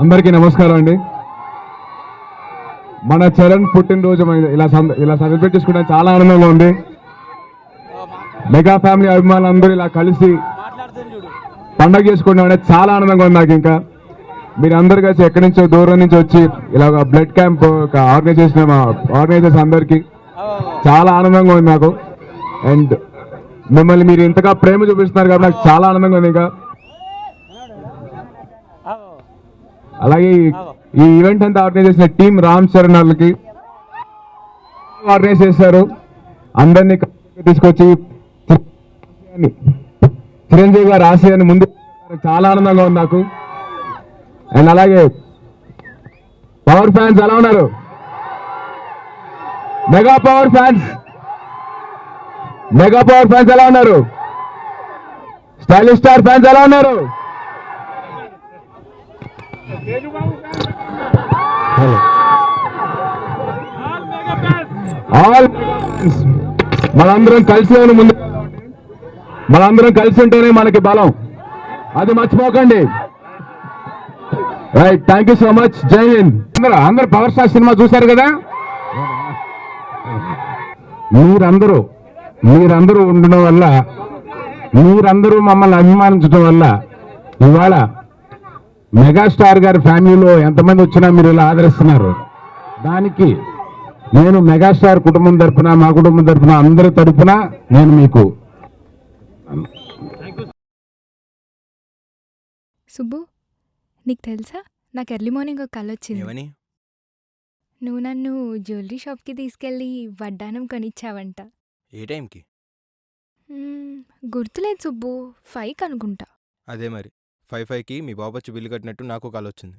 అందరికీ నమస్కారం అండి. మన చరణ్ పుట్టినరోజు ఇలా సెలబ్రేట్ చేసుకుంటే చాలా ఆనందంగా ఉంది. మెగా ఫ్యామిలీ అభిమానులందరూ ఇలా కలిసి పండగ చేసుకుంటాం అనేది చాలా ఆనందంగా ఉంది నాకు. ఇంకా మీరు అందరు కలిసి ఎక్కడి నుంచో దూరం నుంచి వచ్చి ఇలా బ్లడ్ క్యాంప్ ఆర్గనైజ్ చేసిన మా ఆర్గనైజర్స్ అందరికీ చాలా ఆనందంగా ఉంది నాకు. అండ్ మిమ్మల్ని మీరు ఇంతగా ప్రేమ చూపిస్తున్నారు కాబట్టి నాకు చాలా ఆనందంగా ఉంది. ఇంకా అలాగే ఈ ఈవెంట్ అంతా ఆర్గనైజ్ చేసిన టీం రామ్ చరణ్ వాళ్ళకి ఆర్గనైజ్ చేశారు. అందరినీ తీసుకొచ్చి చిరంజీవి గారు ఆశయాన్ని ముందు చాలా ఆనందంగా ఉంది నాకు. అండ్ అలాగే పవర్ ఫ్యాన్స్ ఎలా ఉన్నారు? మెగా పవర్ ఫ్యాన్స్ ఎలా ఉన్నారు? స్టైలిష్ స్టార్ ఫ్యాన్స్ ఎలా ఉన్నారు? మనందరం కలిసి ముందు మనందరం కలిసి ఉంటేనే మనకి బలం, అది మర్చిపోకండి. Right, thank you so much. జై హింద్. అందరూ పవర్ స్టార్ సినిమా చూశారు కదా. మీరందరూ ఉండడం వల్ల, మీరందరూ మమ్మల్ని అభిమానించడం వల్ల ఇవాళ మెగాస్టార్ గారి ఫ్యామిలీలో ఎంతమంది వచ్చినా మీరు ఇలా ఆదరిస్తున్నారు. దానికి నేను మెగాస్టార్ కుటుంబం తరఫున, మా కుటుంబం తరఫున, అందరి తరఫున నేను మీకు సుబ్బు, నీకు తెలుసా నాకు ఎర్లీ మార్నింగ్ ఒక కళ వచ్చింది. నువ్వు నన్ను జ్యువెలరీ షాప్కి తీసుకెళ్ళి వడ్డానం కొనిచ్చావంట. ఏ టైంకి? గుర్తులేదు సుబ్బు, 5 అనుకుంటా. అదే మరి 5కి మీ బాబు వచ్చి బిల్లు కట్టినట్టు నాకు కాల్ వచ్చింది.